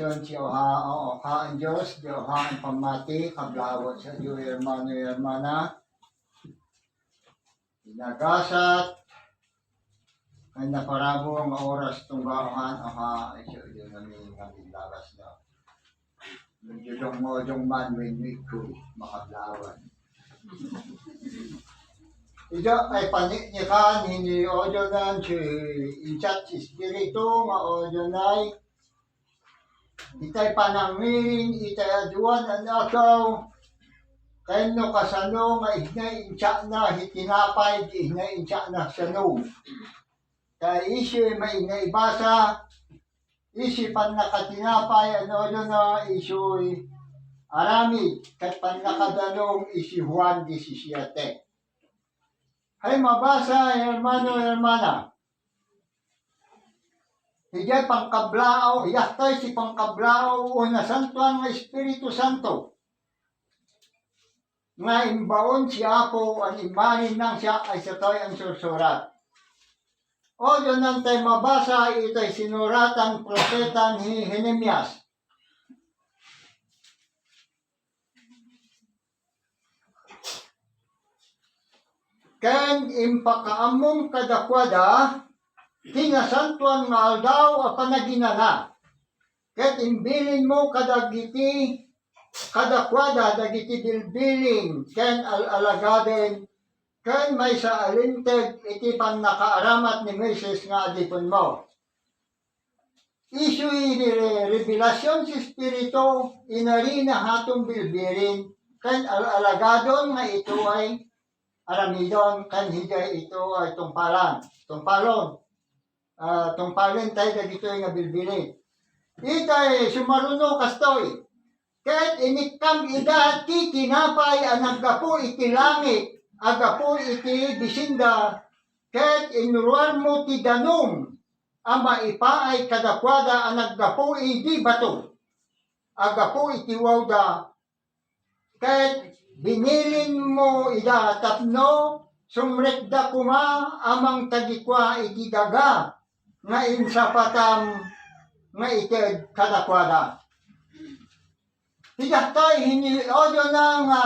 Ason si Oha o Oha ang Diyos, di Oha ang pamati, kablawat sa iyo, hermano, hermana. Inagasat, ay naparabo ang oras itong gawahan, Oha, iso yun namin ang lagas na. Nagdudong mo yung man, win-win ko, makablawat. Ito ay paniknikan, hindi audio nan si Ayat Espiritu, ma-audio na'y itay panangmirin, itay aduan ang akaw, kayo no kasano, nga ihnay incha na, hitinapay, ihnay incha na sano. Kaya isi may naibasa, isi pan nakatinapay, ano na, isi arami, kat pan nakadanong, isi Juan 17. Ay mabasa, hermano, hermana. Higay pangkablao, yahtay si pangkablao o nasantuan ng Espiritu Santo. Nga imbaon si Apo ang imanin nang siya ay satoy ang sursurat. O yun ang tayo mabasa, ito'y sinuratan propeta ni Jeremias. Ken impakaamong kadakwada, tinasantuan nga aldaw a panaginana. Ket imbilin mo kadagiti, kadakwada, dagiti bilbiling, ken alagaden, ken may sa alinteg, iti pan nakaaramat ni Moses nga adipon mo. Isuy revelasyon si Espiritu, inarina hatong bilbirin, ken alagadon nga ito ay aramidon, kan higay ito ay tungpalan. Tungpalon. Tungpalin tayo dagito nga bilbilin. Itay sumaruno kastoy. Ket inikam ida ti tinapay ang naggapo iti langit. Agapo iti bisinda. Ket inuruan mo ti danum. Ang maipaay kadakwada ang naggapo iti bato. Agapo iti wawda. Ket binilin mo ida tapno, sumrekda kuma amang tagikwa iti daga, nga insapatam nga ited kadakwada. Hidahtay hiniodyo na nga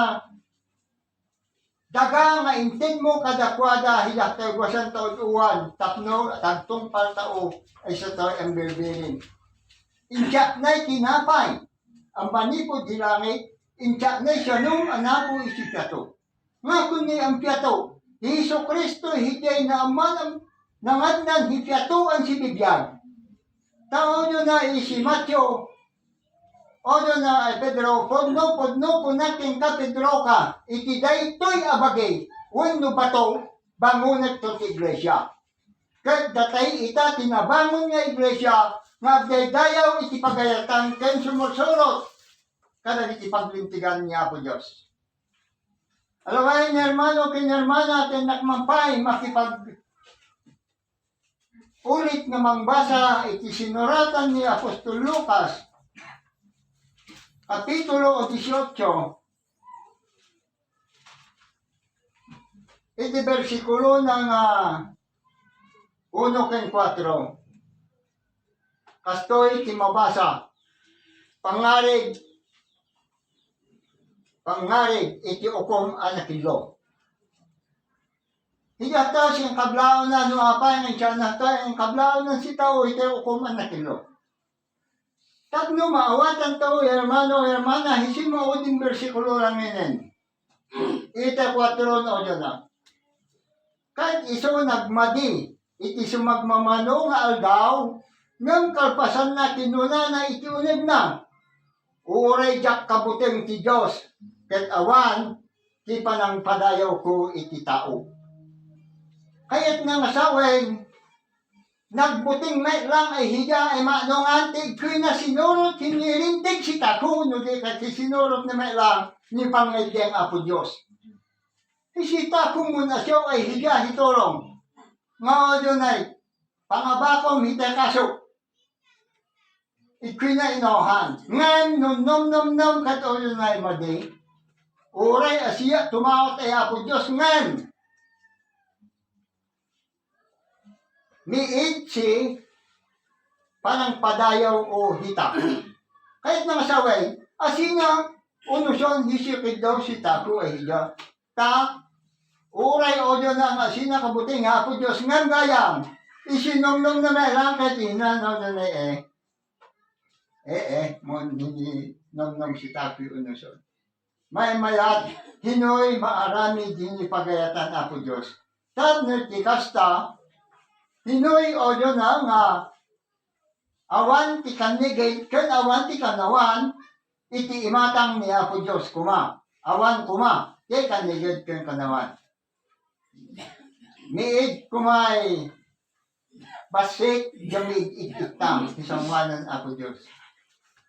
daga nga intin mo kadakwada, hidahtay wasan taon uwan, tapno tagtong paltao ay sa tayo ang bilbilin. Injak na'y tinapay, ang manipod di langit, incha na siya nung anapo isi piyato. Nga kundi ang piyato, Hesus Kristo higay na aman nangadnan hipiyato ang si bibiyag. Tao nyo na isi Matyo, o nyo na ay Pedro, podno punatin ka Pedro ka, iti daytoy abagay, wano bato, bangunat to ti iglesia. Kaya datay ita tinabangon nga iglesia, nga dayaw iti pagayatan, ken sumusurot, kada itipaglintigan niya po Diyos. Alaway ni hermano, kinyarmana, tinakmampay, makipag ulit na mangbasa, iti sinuratan ni Apostol Lucas, Kapitulo 18, iti versikulo ng 1 ken 4. Kastoy timabasa, pangarig iti ukom anakilo. Higata siyang kablao na nuapay ng siya na tayo, ang kablao ng sitaw iti ukom anakilo. Tagno maawatan tao, hermano, hermana, hisin mo o din versikulo lang ninin. Ita 4 no dyan na. Kahit iso nagmadi, iti sumagmamano nga aldaw, ng kalpasan na kinuna na iti uneg na. Uray jak kabuteng ti Diyos, ket awan, ti panang padayaw ko iti tao. Kaya't nga masaway, nagbuting may lang ay higa ay maanongantig ko'y na sinurot, hinirintig si tako, no di ka sinurot na may lang, ni pangadyang Apo Diyos. Si tako muna siya ay higa hitulong. Nga o dyan ay, pangabakom hitakaso. Iko'y na inohan. Ngayon, nom kat o dyan ay madi, uray asiya, tumawat ay Apo Diyos ngayon. Miid si panang padayaw o hita. Kahit nga saway, asina, unuson, hisikid daw si Taku ay hiya. Ta, uray o dyan na asina kabuting nga po Diyos nga gayang. Isinomnom na may lang katina, no, na mo hindi nomnom si Taku unuson. May mayat, hinoy maarami din ipagayatan ako Diyos. Tat nirtikasta, hinoy o dyan na nga, awan ti kanigay, kan awan ti kanawan, iti imatang ni Apo Diyos kuma. Awan kuma, kay kanigay kan kanawan. Miid kumay, basik, gamig ikitam, isang manan Apo Diyos.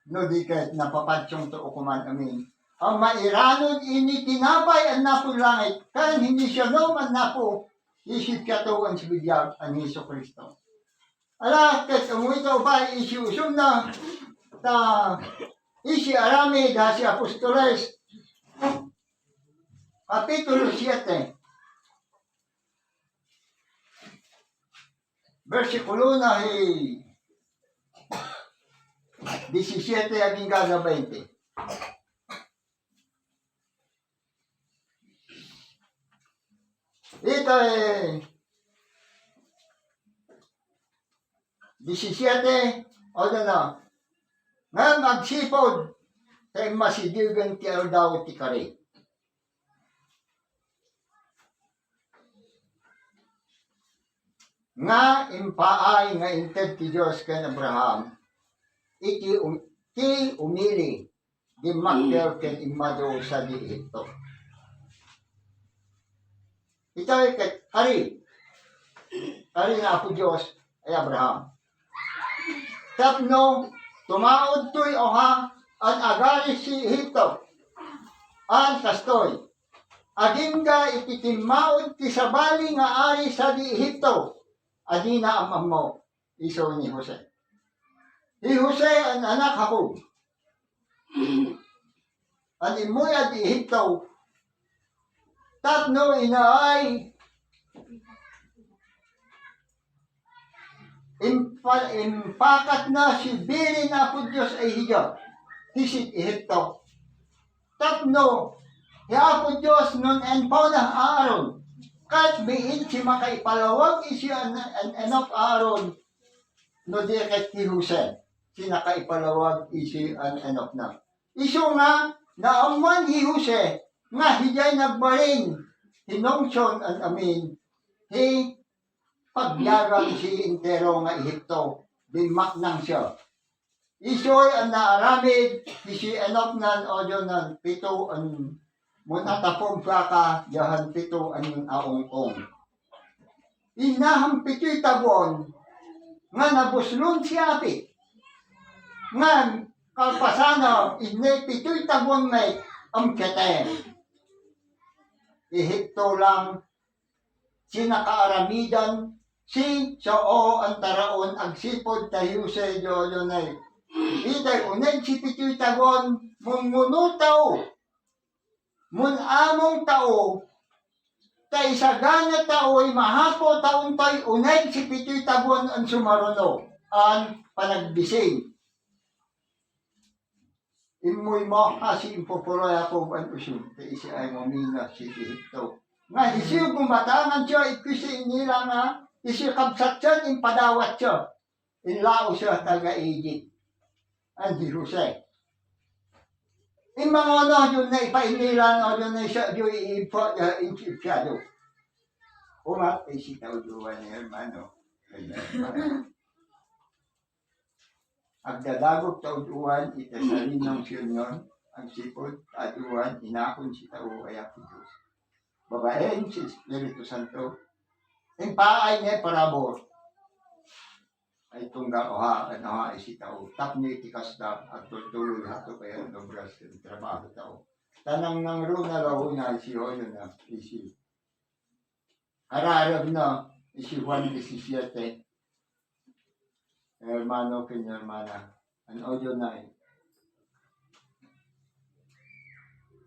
No di kahit napapadsyong to ukuman amin. Ang mairanod ini tinapay ang napo langit, kan hindi siya naman napo, isip siya to ang sibigyan ang Hesus Kristo. Ala, ket umuito ba isiusum na ta isi arami da si Apostoles Kapitulo 7 versikulo na 17 hanggang 20. Ito 17, o na, nga magsipod, tayo masidigan tiyaw daw ti kare. Nga impaay nga inted ti Diyos kay Abraham, iti umili, di makder ken imado sa di ito. Ito ay kari na Apo Diyos ay Abraham. Tapno, tumaod to'y oha, an agari si Hito, an kastoy. Agingga ititimaod ti sabali nga ari sa di Hito, adina amam mo, iso ni Jose. Si Jose an anak ako. An imoy di Hito, tapno inaay, impakat na si Bili na po Diyos ay hiya. Hisit ihito. Tapno, hiya po Diyos nun enpaw na Aaron. Kahit biin si makaipalawag isi an enop Aaron. No di ket ti Jose. Si nakaipalawag isi an enop na. Iso nga, naaman hi Jose, nga hiyay nagbaling. Hinongson an amin. Pagyagang si intero nga Ehipto, bimak nang siya. Isoy ang naaramid, si enop nan o nan pito ang munatapong plaka, yahan pito ang aong-ong. Inahang pito'y tabon, nga nabuslon si api. Nga kalpasano, inay pito'y tabon may ang kete. Ehipto lang, sinakaaramidan, si Sao ang taraon agsipod tayo sa Diyo na itay unay si pito'y tagon mong munutaw mun among tao tay sagana tao'y mahapo taon tay unay si pito'y tagon ang sumaruno ang panagbising imoy mo kasi impopuloy ako ang usyon tay isi ay mamina si Hito nga isiyo kumatangan siya ikisi nila nga isi kabsat siya, impadawat siya. Inlao siya taga-Egypt. Ang di Jose. In mga ano, yun na ipainilan, o yun na siya, yun i-impyado. Umat, ay si Tauduan ni hermano. Agdadagog Tauduan, itasalin ng Sinyon, ang sipod, Tauduan, inakon si Tau, ay ako Diyos. Babaen si Espiritu Santo, ang paay niya parabor ay tunggang oha at oha ay si tao. Tap niya itikas na at tuloy hato kaya ang dobras ng trabaho tao. Tanang nang runa raw na si Hoyo na isi. Kararab na isi Juan 17. Hermano kanya hermana. Ang audio na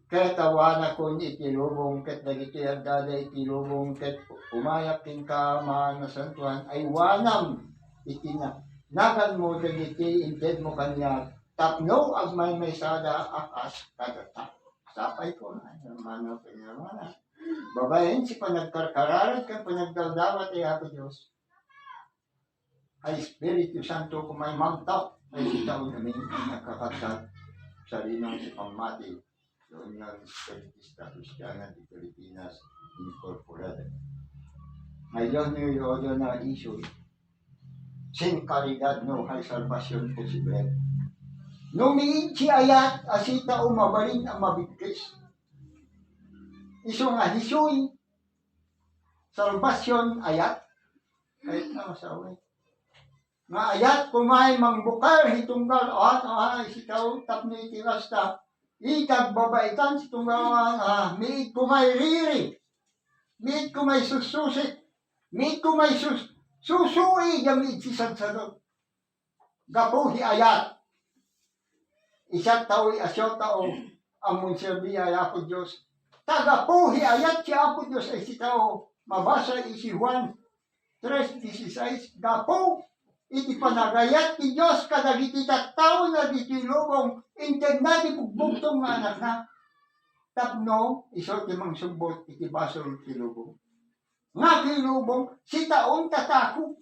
kaya tawana ko ni itilubong ket dagiti agdada itilubong ket umayak king kama na santuan ay wanam itina nakan mo dagiti inted mo kanya Tapno ang may mesada akas katatak. Sapay ko na, hermano, hermana. Babayin si panagkarkararat kang panagdaldawat ay ako Diyos. Ay Espiritu Santo kung may magtap, ay sitaw namin ang nakakasat sa rinong si pamati. Doon nga Espiritista Kristiyana di Pilipinas Incorporated. Ngayon yung na issue, sin karidad no hay salvasyon posible. Numiid si Ayat, asita o mabalin ang mabigkis. Iso nga hisoy, salvasyon Ayat, kahit na masaway. Nga Ayat kumay mangbukar, hitunggal, ay sitaw, tapni tirasta, itag babaitan, situnggawan, miid kumay riri, miid kumay sususik, miid kumay susui, gamit si Sansadot. Gapuhi Ayat, isang tao'y asyo tao, ang munserbi ay Apo Diyos. Tagapuhi Ayat si Apo Diyos ay si tao, mabasa isi Juan 3:16, gapo, iti panagayat ti Diyos kadagiti tattao na ditilubong, integ na di bugbugtong nga anak na. Tapno, iso ti mang sumbot, iti basol kilubong. Nga kilubong, si taong tatako.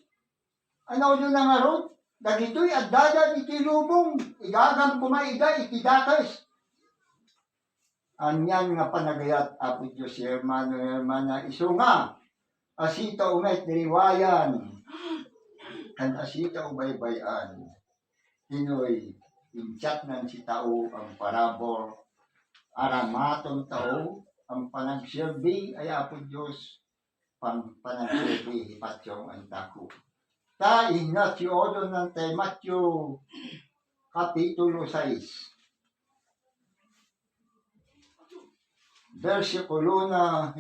Ano yun na nga ron? Dagito'y adada iti lubong, igagam kumaiga iti dakas. Anyan nga panagayat, Apo Diyos, hermano, hermana, iso nga, asita umay diriwayan, kan asita ubaybayan, hinoy, inchak nan si tao ang parabor, aramaton tao, ang panagserbi, ay Apo Diyos, panagserbi, hipatyong ang tako. Ta Ignacio ng Tema, Kapitulo 6. Versikulo na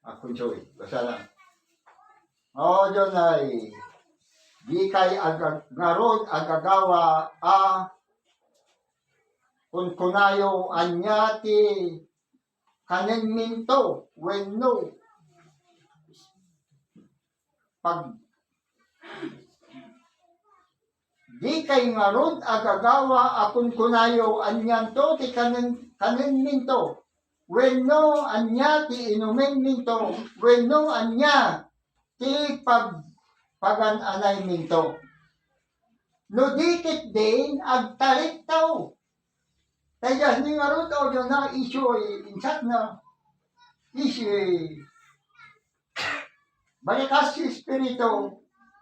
ako joy. Basta lang. O doon ay di kay ngarod agagawa kung kunayo anyati kanin minto when no pag di kay ngarod agagawa akong kunayo anyan to ti kanin minto wenno anya ti inumin minto wenno anya ti pagananay minto no dikit din agtarik tao kaya ni ngarod o yun na issue insat na issue balikas si Espiritu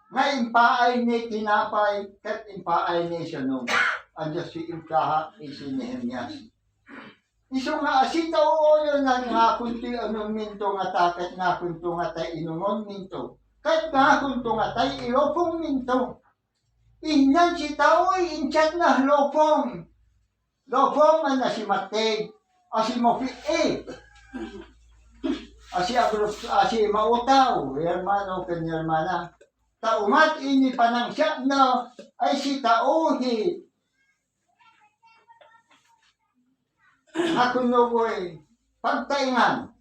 nga impaay ni tinapay kat impaay ni siya nung andyan si Imkaha isi ni Hemyas. Iso nga asita o yun nga kunti anong minto nga takat nga kunto nga tay inungon minto. Kat nga kunto nga tay ilopong minto. Inyan si tao ay inchat na lopong. Lopong nga na si Mateg, asi Mofi asi mautaw, hermano kanya hermana. Taumat ini panagsyak na ay si tauhi. Ako nugoy, pagtaingan.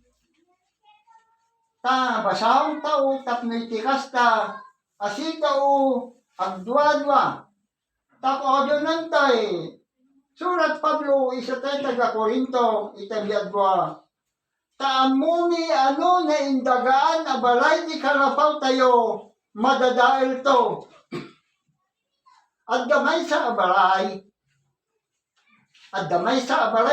Ta basawang tao, tapnoy tikas ta, asi tao, agdwa-dwa. Tako adyo tay. Surat Pablo, isa tayo taga Korinto, itabiadwa. Taamuni ano na indagaan abalay di karapaw tayo madadail to. At damay sa abalay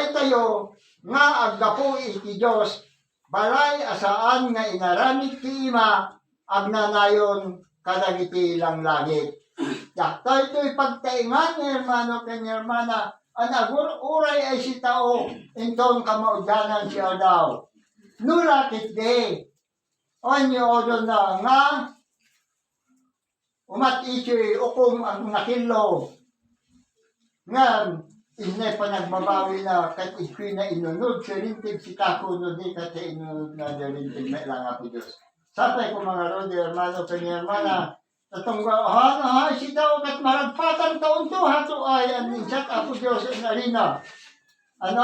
tayo nga aggapo iti Diyos balay asaan nga inaramid ti ima agnanayon kadagiti lang langit. Yakta ito'y pagtaingan ni hermano kanya hermana ang agur-uray ay si tao intong kamaudyanan siya daw. Nurakit de. Onyo odon na nga umat iso'y ukom ang nakilo. Nga isnay pa nagmabawi na kat iso'y na inunod sa rintig si kako no di kat inunod na rintig na ilang Apo Diyos. Sapay ko mga rodi, hermano, kanya hermana, tatunggahan, si tao kat maragpatan taon to, hato ay ang ninsat Apo Diyos ang arena. Ano,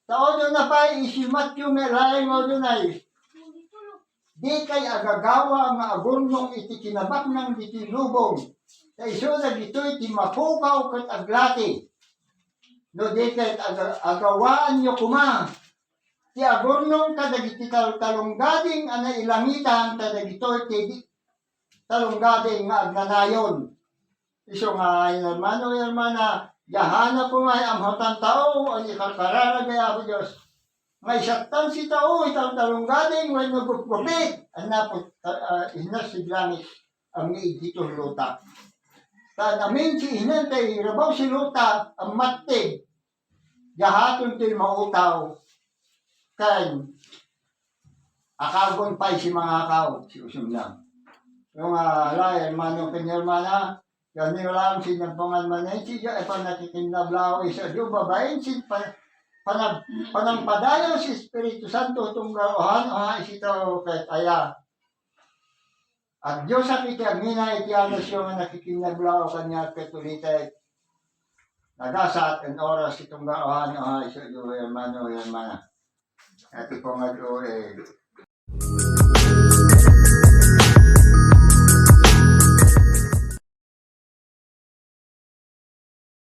taon doon na pa, isimat yung melay mo doon ay. di kay agagawa nga agurnong iti kinabak ng ditilubong. Sa iso na dito'y ti mapukaw kat aglati. No di kay agawaan nyo kuma. Ti agurnong kadagiti talunggading ana ilangitan kadagito'y ti talunggading nga agnanayon. Iso nga hermano, hermana, yahana po nga amhatan tao ang ikakararagay ako Diyos. Nga isaktan si tao, itang talunggading, may nagupupit. Ang inas si langit ang dito luta. Namin si hinantay, rabaw si luta, ang matig. Yahaton til mautaw. Kan, akagon pa'y si mga akaw, si usum lang. Yung alay, hermano, kanyarmana, yan nyo lang sinampangan manin siya, pa nakikindablaw isa diyo, babayin si panangpadayo si Espiritu Santo tunggarohan o isito kahit aya. At Diyos sa kitagmina itianos yung nakikindablaw kanya katulitay. Nagasat ang oras itong garohan o isa diyo, hermano, hermana. At ito nga diyo,